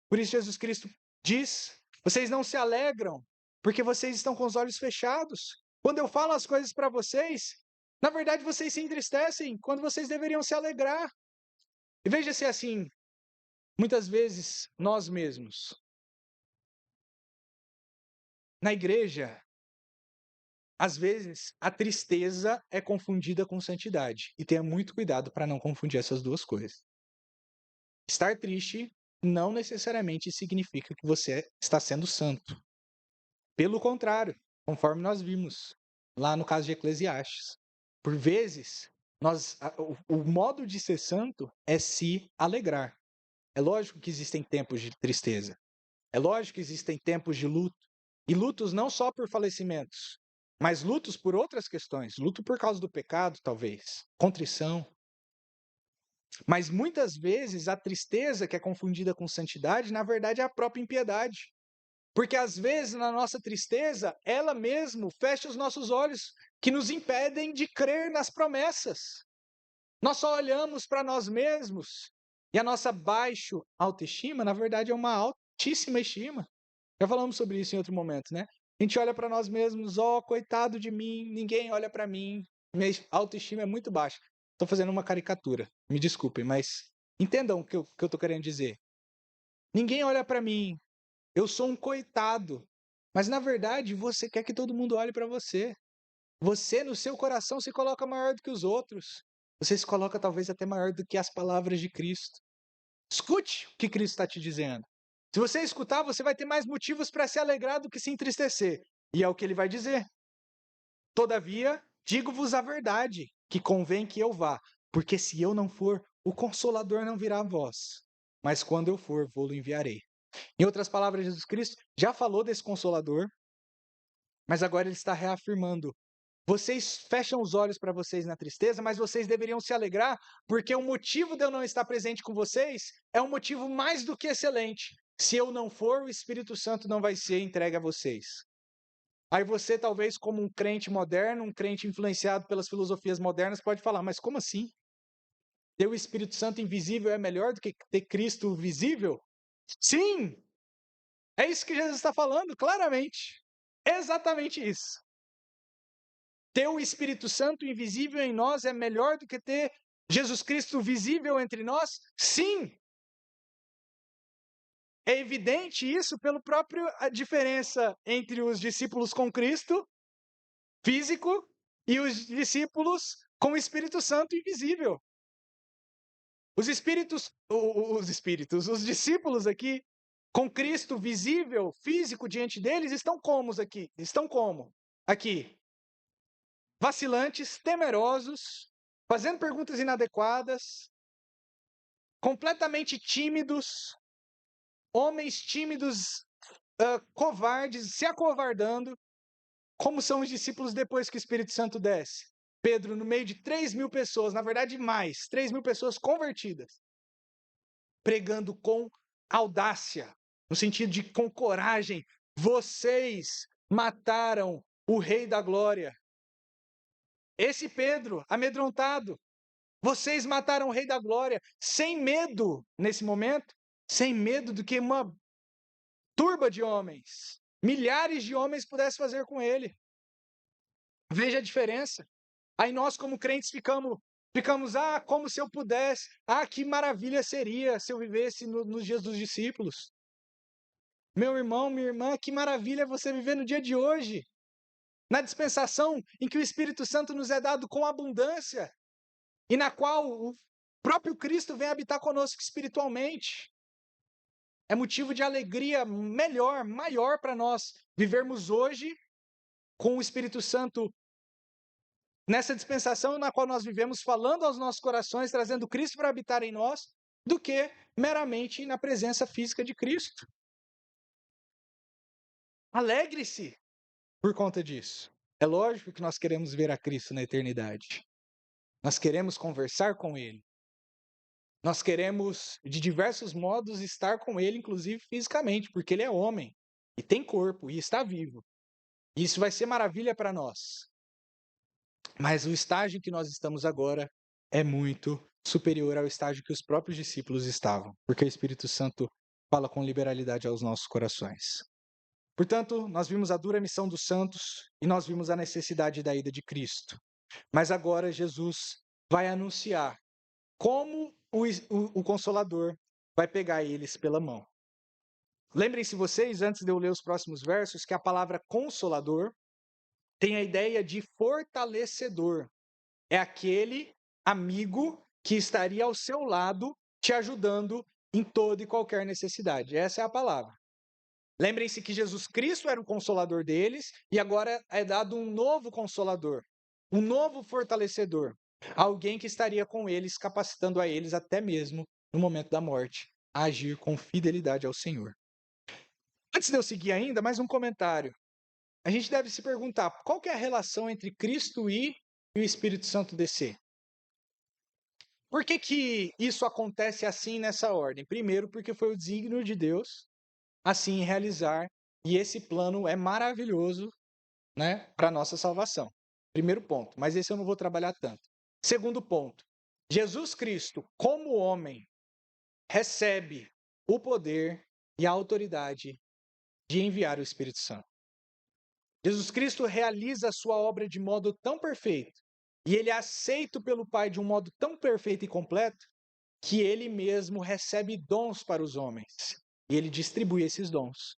A: Por isso Jesus Cristo diz: vocês não se alegram, porque vocês estão com os olhos fechados. Quando eu falo as coisas para vocês, na verdade vocês se entristecem quando vocês deveriam se alegrar. E veja se é assim, muitas vezes nós mesmos, na igreja, às vezes a tristeza é confundida com santidade. E tenha muito cuidado para não confundir essas duas coisas. Estar triste não necessariamente significa que você está sendo santo. Pelo contrário, conforme nós vimos lá no caso de Eclesiastes. Por vezes, o modo de ser santo é se alegrar. É lógico que existem tempos de tristeza. É lógico que existem tempos de luto. E lutos não só por falecimentos, mas lutos por outras questões. Luto por causa do pecado, talvez. Contrição. Mas muitas vezes a tristeza que é confundida com santidade, na verdade, é a própria impiedade. Porque às vezes na nossa tristeza, ela mesmo fecha os nossos olhos, que nos impedem de crer nas promessas. Nós só olhamos para nós mesmos e a nossa baixa autoestima, na verdade, é uma altíssima estima. Já falamos sobre isso em outro momento, né? A gente olha para nós mesmos, coitado de mim, ninguém olha para mim, minha autoestima é muito baixa. Estou fazendo uma caricatura, me desculpem, mas entendam o que eu estou querendo dizer. Ninguém olha para mim, eu sou um coitado. Mas na verdade, você quer que todo mundo olhe para você. Você, no seu coração, se coloca maior do que os outros. Você se coloca talvez até maior do que as palavras de Cristo. Escute o que Cristo está te dizendo. Se você escutar, você vai ter mais motivos para se alegrar do que se entristecer. E é o que ele vai dizer. Todavia, digo-vos a verdade, que convém que eu vá, porque se eu não for, o Consolador não virá a vós. Mas quando eu for, vou-lo enviarei. Em outras palavras, Jesus Cristo já falou desse Consolador, mas agora ele está reafirmando. Vocês fecham os olhos para vocês na tristeza, mas vocês deveriam se alegrar, porque o motivo de eu não estar presente com vocês é um motivo mais do que excelente. Se eu não for, o Espírito Santo não vai ser entregue a vocês. Aí você, talvez, como um crente moderno, um crente influenciado pelas filosofias modernas, pode falar, mas como assim? Ter o Espírito Santo invisível é melhor do que ter Cristo visível? Sim! É isso que Jesus está falando, claramente. Exatamente isso. Ter o Espírito Santo invisível em nós é melhor do que ter Jesus Cristo visível entre nós? Sim! É evidente isso pela própria diferença entre os discípulos com Cristo, físico, e os discípulos com o Espírito Santo invisível. Os discípulos aqui, com Cristo visível, físico diante deles, estão como aqui? Estão como? Aqui. Vacilantes, temerosos, fazendo perguntas inadequadas, completamente tímidos, homens tímidos, covardes, se acovardando. Como são os discípulos depois que o Espírito Santo desce? Pedro, no meio de 3.000 pessoas, na verdade mais, 3.000 pessoas convertidas, pregando com audácia, no sentido de com coragem. Vocês mataram o Rei da Glória. Esse Pedro, amedrontado, vocês mataram o Rei da Glória, sem medo, nesse momento, sem medo do que uma turba de homens, milhares de homens pudessem fazer com ele. Veja a diferença. Aí nós, como crentes, ficamos, como se eu pudesse, que maravilha seria se eu vivesse nos dias dos discípulos. Meu irmão, minha irmã, que maravilha você viver no dia de hoje, na dispensação em que o Espírito Santo nos é dado com abundância e na qual o próprio Cristo vem habitar conosco espiritualmente. É motivo de alegria maior para nós vivermos hoje com o Espírito Santo nessa dispensação na qual nós vivemos, falando aos nossos corações, trazendo Cristo para habitar em nós, do que meramente na presença física de Cristo. Alegre-se por conta disso. É lógico que nós queremos ver a Cristo na eternidade. Nós queremos conversar com Ele. Nós queremos, de diversos modos, estar com Ele, inclusive fisicamente, porque Ele é homem, e tem corpo, e está vivo. E isso vai ser maravilha para nós. Mas o estágio em que nós estamos agora é muito superior ao estágio que os próprios discípulos estavam, porque o Espírito Santo fala com liberalidade aos nossos corações. Portanto, nós vimos a dura missão dos santos e nós vimos a necessidade da ida de Cristo. Mas agora Jesus vai anunciar como o Consolador vai pegar eles pela mão. Lembrem-se vocês, antes de eu ler os próximos versos, que a palavra Consolador tem a ideia de fortalecedor. É aquele amigo que estaria ao seu lado, te ajudando em toda e qualquer necessidade. Essa é a palavra. Lembrem-se que Jesus Cristo era o consolador deles e agora é dado um novo consolador, um novo fortalecedor. Alguém que estaria com eles, capacitando a eles até mesmo no momento da morte, a agir com fidelidade ao Senhor. Antes de eu seguir ainda, mais um comentário. A gente deve se perguntar, qual que é a relação entre Cristo e o Espírito Santo descer? Por que isso acontece assim nessa ordem? Primeiro, porque foi o desígnio de Deus assim realizar, e esse plano é maravilhoso, né, para a nossa salvação. Primeiro ponto, mas esse eu não vou trabalhar tanto. Segundo ponto, Jesus Cristo, como homem, recebe o poder e a autoridade de enviar o Espírito Santo. Jesus Cristo realiza a sua obra de modo tão perfeito, e ele é aceito pelo Pai de um modo tão perfeito e completo, que ele mesmo recebe dons para os homens, e ele distribui esses dons.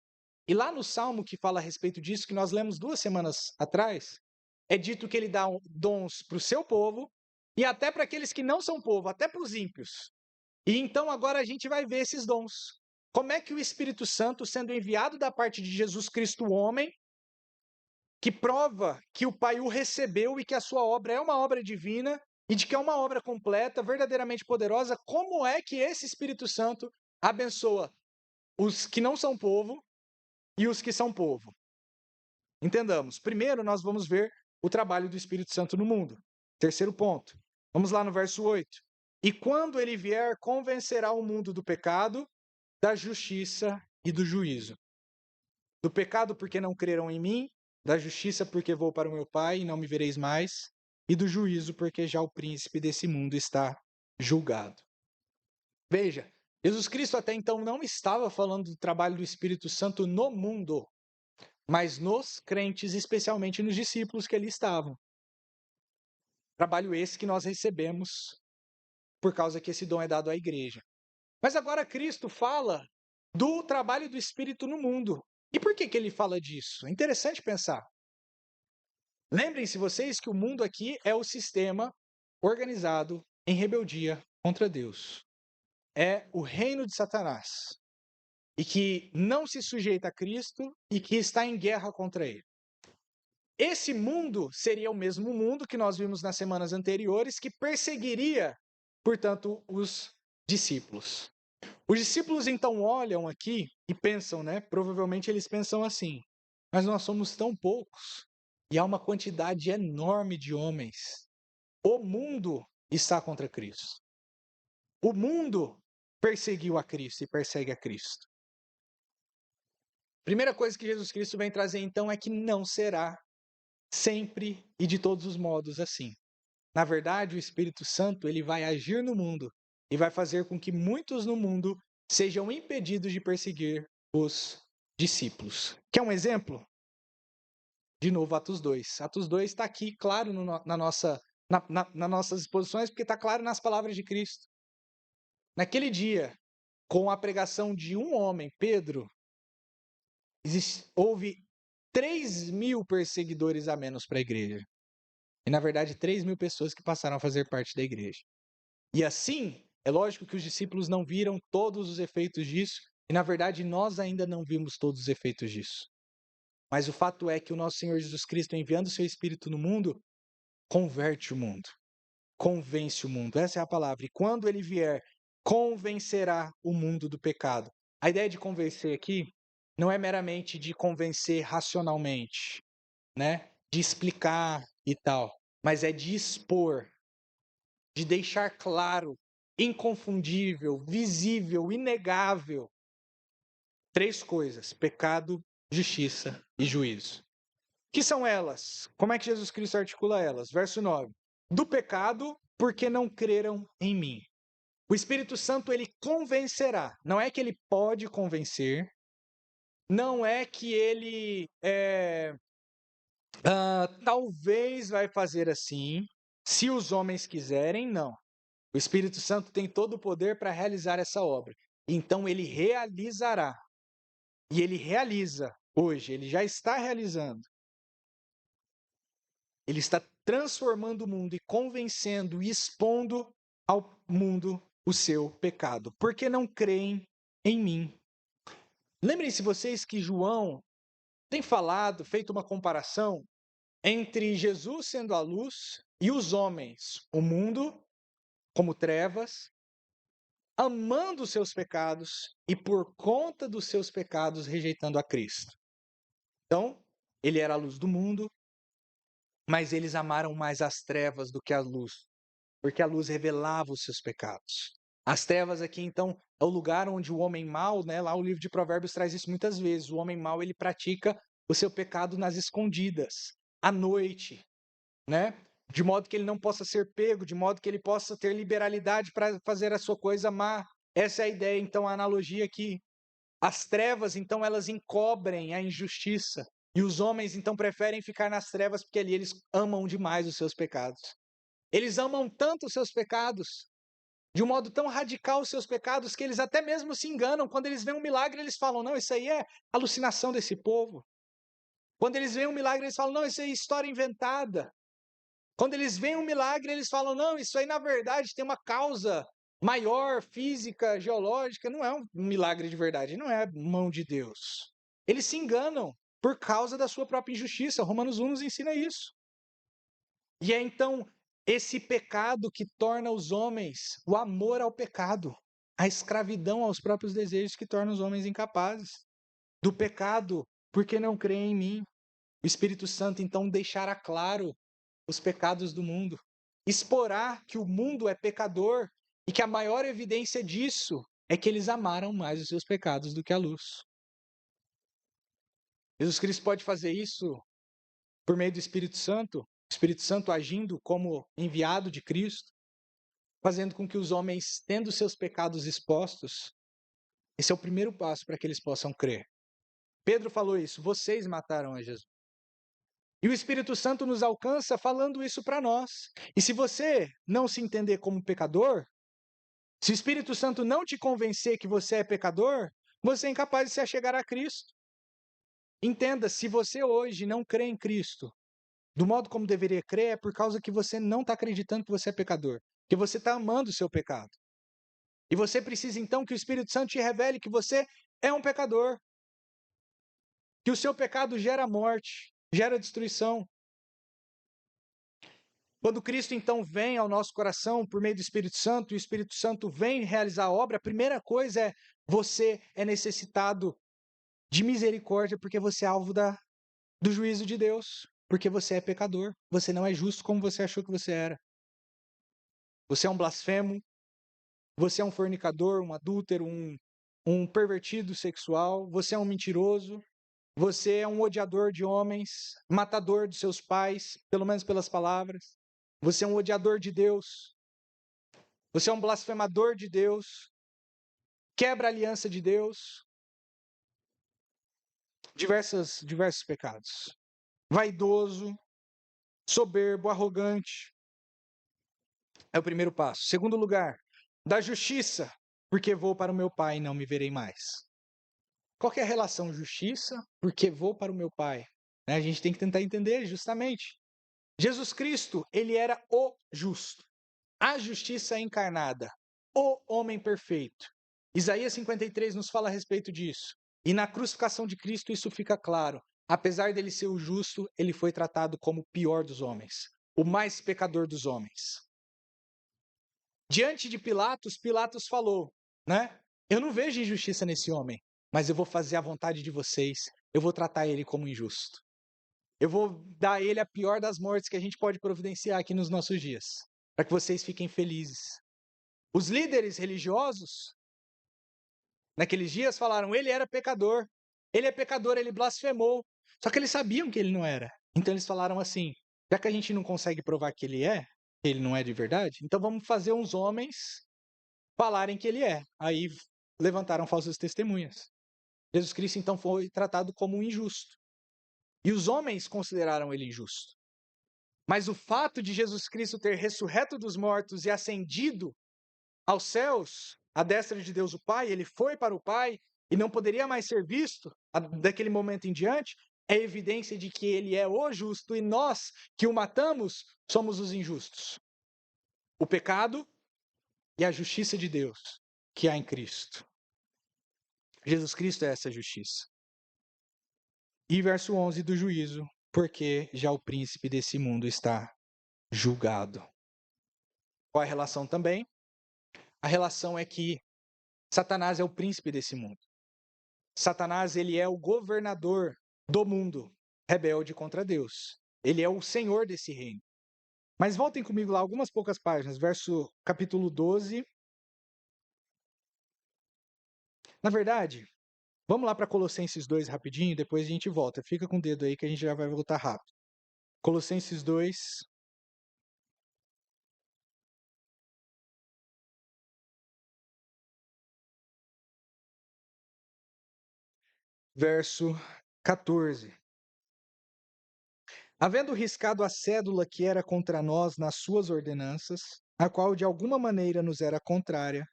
A: E lá no Salmo que fala a respeito disso, que nós lemos 2 semanas atrás, é dito que ele dá dons para o seu povo, e até para aqueles que não são povo, até para os ímpios. E então agora a gente vai ver esses dons. Como é que o Espírito Santo, sendo enviado da parte de Jesus Cristo, o homem, que prova que o Pai o recebeu e que a sua obra é uma obra divina e de que é uma obra completa, verdadeiramente poderosa, como é que esse Espírito Santo abençoa os que não são povo e os que são povo? Entendamos. Primeiro, nós vamos ver o trabalho do Espírito Santo no mundo. Terceiro ponto. Vamos lá no verso 8. E quando ele vier, convencerá o mundo do pecado, da justiça e do juízo. Do pecado, porque não creram em mim, da justiça, porque vou para o meu Pai e não me vereis mais, e do juízo, porque já o príncipe desse mundo está julgado. Veja, Jesus Cristo até então não estava falando do trabalho do Espírito Santo no mundo, mas nos crentes, especialmente nos discípulos que ali estavam. Trabalho esse que nós recebemos por causa que esse dom é dado à igreja. Mas agora Cristo fala do trabalho do Espírito no mundo. E por que ele fala disso? É interessante pensar. Lembrem-se vocês que o mundo aqui é o sistema organizado em rebeldia contra Deus. É o reino de Satanás. E que não se sujeita a Cristo e que está em guerra contra ele. Esse mundo seria o mesmo mundo que nós vimos nas semanas anteriores, que perseguiria, portanto, os discípulos. Os discípulos então olham aqui e pensam, né? Provavelmente eles pensam assim: mas nós somos tão poucos e há uma quantidade enorme de homens. O mundo está contra Cristo. O mundo perseguiu a Cristo e persegue a Cristo. Primeira coisa que Jesus Cristo vem trazer então é que não será sempre e de todos os modos assim. Na verdade, o Espírito Santo ele vai agir no mundo e vai fazer com que muitos no mundo sejam impedidos de perseguir os discípulos. Quer um exemplo? De novo, Atos 2. Atos 2 está aqui, claro, nas nossas exposições, porque está claro nas palavras de Cristo. Naquele dia, com a pregação de um homem, Pedro, houve 3.000 perseguidores a menos para a igreja. E, na verdade, 3.000 pessoas que passaram a fazer parte da igreja. E assim, é lógico que os discípulos não viram todos os efeitos disso, e, na verdade, nós ainda não vimos todos os efeitos disso. Mas o fato é que o nosso Senhor Jesus Cristo, enviando o seu Espírito no mundo, converte o mundo, convence o mundo. Essa é a palavra. E quando ele vier, convencerá o mundo do pecado. A ideia de convencer aqui não é meramente de convencer racionalmente, né? De explicar e tal, mas é de expor, de deixar claro, inconfundível, visível, inegável. 3 coisas: pecado, justiça e juízo. Que são elas? Como é que Jesus Cristo articula elas? Verso 9. Do pecado, porque não creram em mim. O Espírito Santo, ele convencerá. Não é que ele pode convencer, não é que ele talvez vai fazer assim, se os homens quiserem, não. O Espírito Santo tem todo o poder para realizar essa obra. Então ele realizará. E ele realiza hoje, ele já está realizando. Ele está transformando o mundo e convencendo e expondo ao mundo o seu pecado. Porque não creem em mim. Lembrem-se vocês que João tem falado, feito uma comparação entre Jesus sendo a luz e os homens, o mundo como trevas, amando os seus pecados e por conta dos seus pecados rejeitando a Cristo. Então, ele era a luz do mundo, mas eles amaram mais as trevas do que a luz, porque a luz revelava os seus pecados. As trevas aqui, então, é o lugar onde o homem mau, né, lá o livro de Provérbios traz isso muitas vezes, o homem mau, ele pratica o seu pecado nas escondidas, à noite, né? De modo que ele não possa ser pego, de modo que ele possa ter liberalidade para fazer a sua coisa má. Essa é a ideia, então, a analogia aqui. As trevas, então, elas encobrem a injustiça. E os homens, então, preferem ficar nas trevas porque ali eles amam demais os seus pecados. Eles amam tanto os seus pecados, de um modo tão radical os seus pecados, que eles até mesmo se enganam. Quando eles veem um milagre, eles falam, não, isso aí é alucinação desse povo. Quando eles veem um milagre, eles falam, não, isso aí é história inventada. Quando eles veem um milagre, eles falam, não, isso aí na verdade tem uma causa maior, física, geológica, não é um milagre de verdade, não é mão de Deus. Eles se enganam por causa da sua própria injustiça. Romanos 1 nos ensina isso. E é então esse pecado que torna os homens, o amor ao pecado, a escravidão aos próprios desejos que torna os homens incapazes. Do pecado, porque não creem em mim. O Espírito Santo então deixará claro os pecados do mundo, exporá que o mundo é pecador e que a maior evidência disso é que eles amaram mais os seus pecados do que a luz. Jesus Cristo pode fazer isso por meio do Espírito Santo agindo como enviado de Cristo, fazendo com que os homens, tendo seus pecados expostos, esse é o primeiro passo para que eles possam crer. Pedro falou isso, vocês mataram a Jesus. E o Espírito Santo nos alcança falando isso para nós. E se você não se entender como pecador, se o Espírito Santo não te convencer que você é pecador, você é incapaz de se achegar a Cristo. Entenda, se você hoje não crê em Cristo, do modo como deveria crer, é por causa que você não está acreditando que você é pecador, que você está amando o seu pecado. E você precisa então que o Espírito Santo te revele que você é um pecador, que o seu pecado gera morte, gera destruição. Quando Cristo então vem ao nosso coração por meio do Espírito Santo, e o Espírito Santo vem realizar a obra, a primeira coisa é: você é necessitado de misericórdia porque você é alvo do juízo de Deus, porque você é pecador, você não é justo como você achou que você era. Você é um blasfemo, você é um fornicador, um adúltero, um pervertido sexual, você é um mentiroso, você é um odiador de homens, matador de seus pais, pelo menos pelas palavras. Você é um odiador de Deus. Você é um blasfemador de Deus. Quebra a aliança de Deus. Diversos pecados. Vaidoso, soberbo, arrogante. É o primeiro passo. Segundo lugar, da justiça, porque vou para o meu Pai e não me verei mais. Qual que é a relação justiça? Porque vou para o meu Pai. A gente tem que tentar entender justamente. Jesus Cristo, ele era o justo. A justiça encarnada. O homem perfeito. Isaías 53 nos fala a respeito disso. E na crucificação de Cristo isso fica claro. Apesar dele ser o justo, ele foi tratado como o pior dos homens. O mais pecador dos homens. Diante de Pilatos, Pilatos falou, né? Eu não vejo injustiça nesse homem, mas eu vou fazer a vontade de vocês. Eu vou tratar ele como injusto. Eu vou dar a ele a pior das mortes que a gente pode providenciar aqui nos nossos dias, para que vocês fiquem felizes. Os líderes religiosos, naqueles dias, falaram: ele era pecador, ele é pecador, ele blasfemou. Só que eles sabiam que ele não era. Então eles falaram assim: já que a gente não consegue provar que ele não é de verdade, então vamos fazer uns homens falarem que ele é. Aí levantaram falsas testemunhas. Jesus Cristo então foi tratado como um injusto. E os homens consideraram ele injusto. Mas o fato de Jesus Cristo ter ressurreto dos mortos e ascendido aos céus, à destra de Deus o Pai, ele foi para o Pai e não poderia mais ser visto daquele momento em diante, é evidência de que ele é o justo e nós que o matamos somos os injustos. O pecado e a justiça de Deus que há em Cristo. Jesus Cristo é essa justiça. E verso 11 do juízo, porque já o príncipe desse mundo está julgado. Qual é a relação também? A relação é que Satanás é o príncipe desse mundo. Satanás, ele é o governador do mundo, rebelde contra Deus. Ele é o senhor desse reino. Mas voltem comigo lá algumas poucas páginas, capítulo 12. Na verdade, vamos lá para Colossenses 2 rapidinho, depois a gente volta. Fica com o dedo aí que a gente já vai voltar rápido. Colossenses 2. Verso 14. Havendo riscado a cédula que era contra nós nas suas ordenanças, a qual de alguma maneira nos era contrária,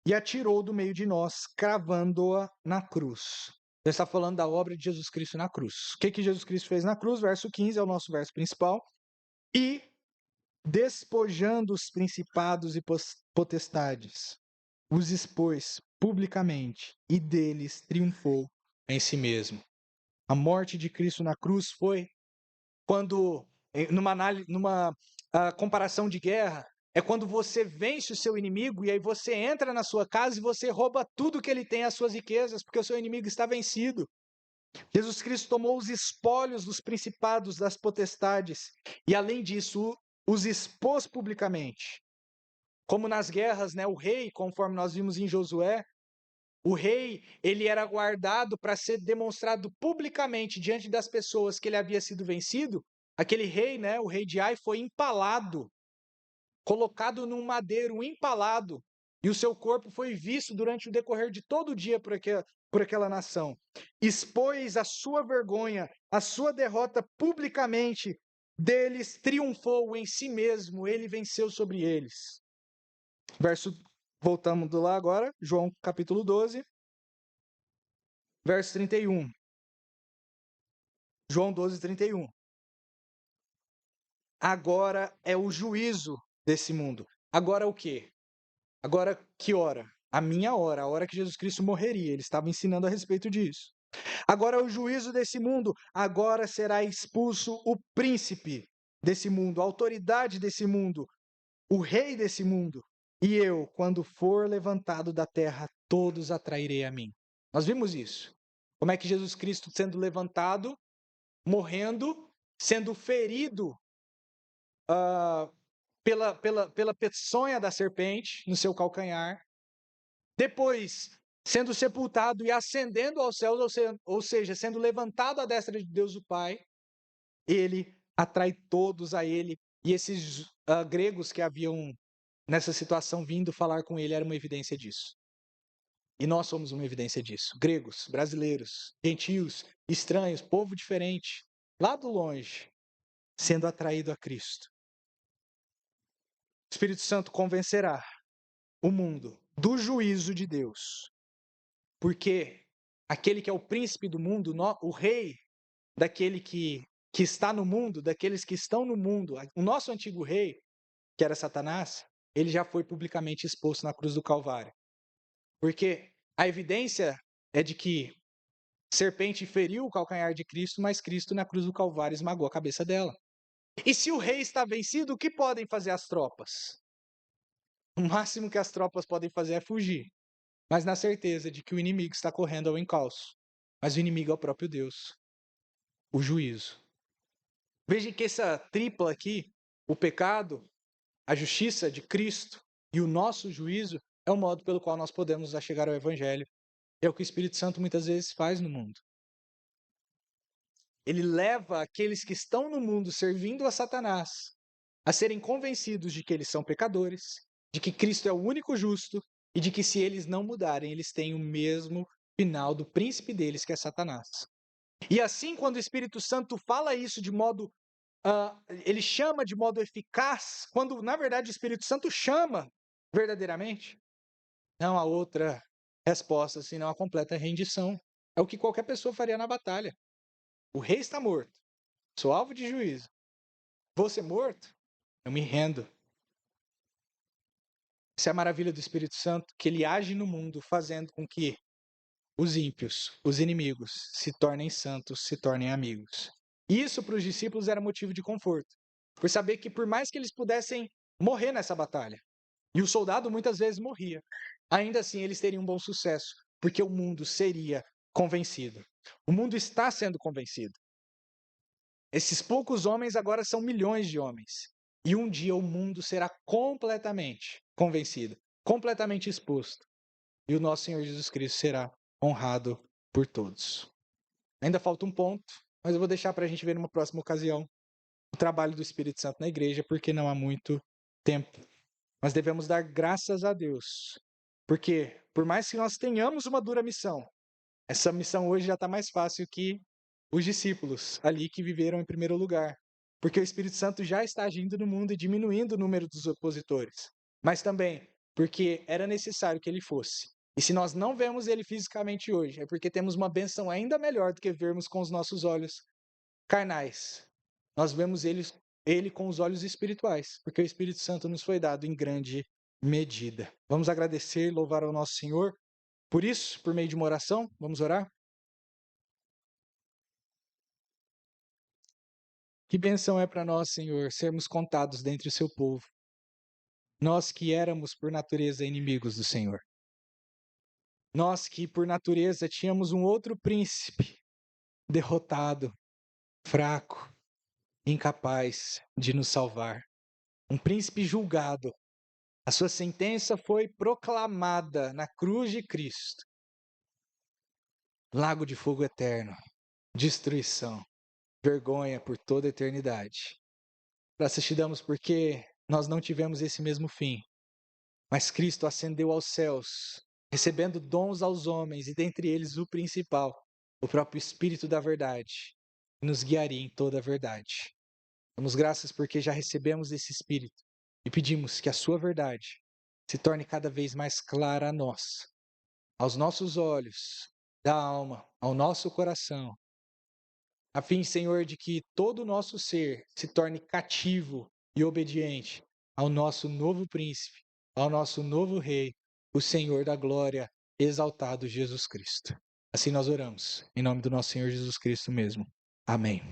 A: e atirou do meio de nós, cravando-a na cruz. Ele está falando da obra de Jesus Cristo na cruz. O que Jesus Cristo fez na cruz? Verso 15 é o nosso verso principal. E despojando os principados e potestades, os expôs publicamente e deles triunfou em si mesmo. A morte de Cristo na cruz foi quando, numa comparação de guerra, é quando você vence o seu inimigo e aí você entra na sua casa e você rouba tudo que ele tem, as suas riquezas, porque o seu inimigo está vencido. Jesus Cristo tomou os espólios dos principados, das potestades, e além disso, os expôs publicamente. Como nas guerras, né, o rei, conforme nós vimos em Josué, o rei, ele era guardado para ser demonstrado publicamente diante das pessoas que ele havia sido vencido. Aquele rei, né, o rei de Ai, foi empalado, colocado num madeiro, empalado, e o seu corpo foi visto durante o decorrer de todo o dia por aquela nação. Expôs a sua vergonha, a sua derrota publicamente, deles triunfou em si mesmo, ele venceu sobre eles. Voltamos lá agora, João capítulo 12. verso 31. João 12, 31. Agora é o juízo desse mundo. Agora o quê? Agora que hora? A minha hora, a hora que Jesus Cristo morreria. Ele estava ensinando a respeito disso. Agora é o juízo desse mundo. Agora será expulso o príncipe desse mundo, a autoridade desse mundo, o rei desse mundo. E eu, quando for levantado da terra, todos atrairei a mim. Nós vimos isso. Como é que Jesus Cristo sendo levantado, morrendo, sendo ferido pela peçonha da serpente no seu calcanhar, depois sendo sepultado e ascendendo aos céus, ou seja, sendo levantado à destra de Deus o Pai, ele atrai todos a ele. E esses gregos que haviam nessa situação vindo falar com ele era uma evidência disso. E nós somos uma evidência disso. Gregos, brasileiros, gentios, estranhos, povo diferente, lá do longe, sendo atraído a Cristo. O Espírito Santo convencerá o mundo do juízo de Deus. Porque aquele que é o príncipe do mundo, o rei daquele que está no mundo, daqueles que estão no mundo, o nosso antigo rei, que era Satanás, ele já foi publicamente exposto na cruz do Calvário. Porque a evidência é de que serpente feriu o calcanhar de Cristo, mas Cristo na cruz do Calvário esmagou a cabeça dela. E se o rei está vencido, o que podem fazer as tropas? O máximo que as tropas podem fazer é fugir, mas na certeza de que o inimigo está correndo ao encalço. Mas o inimigo é o próprio Deus, o juízo. Veja que essa tripla aqui, o pecado, a justiça de Cristo e o nosso juízo, é o modo pelo qual nós podemos chegar ao Evangelho. É o que o Espírito Santo muitas vezes faz no mundo. Ele leva aqueles que estão no mundo servindo a Satanás a serem convencidos de que eles são pecadores, de que Cristo é o único justo e de que se eles não mudarem, eles têm o mesmo final do príncipe deles, que é Satanás. E assim, quando o Espírito Santo fala isso de modo, ele chama de modo eficaz, quando na verdade o Espírito Santo chama verdadeiramente, não há outra resposta senão a completa rendição. É o que qualquer pessoa faria na batalha. O rei está morto, sou alvo de juízo. Vou ser morto? Eu me rendo. Essa é a maravilha do Espírito Santo, que ele age no mundo, fazendo com que os ímpios, os inimigos, se tornem santos, se tornem amigos. Isso para os discípulos era motivo de conforto, por saber que por mais que eles pudessem morrer nessa batalha, e o soldado muitas vezes morria, ainda assim eles teriam um bom sucesso, porque o mundo seria convencido. O mundo está sendo convencido. Esses poucos homens agora são milhões de homens. E um dia o mundo será completamente convencido, completamente exposto. E o nosso Senhor Jesus Cristo será honrado por todos. Ainda falta um ponto, mas eu vou deixar para a gente ver numa próxima ocasião o trabalho do Espírito Santo na igreja, porque não há muito tempo. Mas devemos dar graças a Deus, porque por mais que nós tenhamos uma dura missão, essa missão hoje já está mais fácil que os discípulos ali que viveram em primeiro lugar. Porque o Espírito Santo já está agindo no mundo e diminuindo o número dos opositores. Mas também porque era necessário que ele fosse. E se nós não vemos ele fisicamente hoje, é porque temos uma benção ainda melhor do que vermos com os nossos olhos carnais. Nós vemos ele com os olhos espirituais, porque o Espírito Santo nos foi dado em grande medida. Vamos agradecer e louvar ao nosso Senhor por isso, por meio de uma oração. Vamos orar? Que bênção é para nós, Senhor, sermos contados dentre o seu povo. Nós que éramos, por natureza, inimigos do Senhor. Nós que, por natureza, tínhamos um outro príncipe, derrotado, fraco, incapaz de nos salvar. Um príncipe julgado. A sua sentença foi proclamada na cruz de Cristo. Lago de fogo eterno, destruição, vergonha por toda a eternidade. Graças te damos porque nós não tivemos esse mesmo fim. Mas Cristo ascendeu aos céus, recebendo dons aos homens, e dentre eles o principal, o próprio Espírito da verdade, que nos guiaria em toda a verdade. Damos graças porque já recebemos esse Espírito e pedimos que a sua verdade se torne cada vez mais clara a nós, aos nossos olhos, da alma, ao nosso coração, a fim, Senhor, de que todo o nosso ser se torne cativo e obediente ao nosso novo príncipe, ao nosso novo rei, o Senhor da glória, exaltado Jesus Cristo. Assim nós oramos, em nome do nosso Senhor Jesus Cristo mesmo. Amém.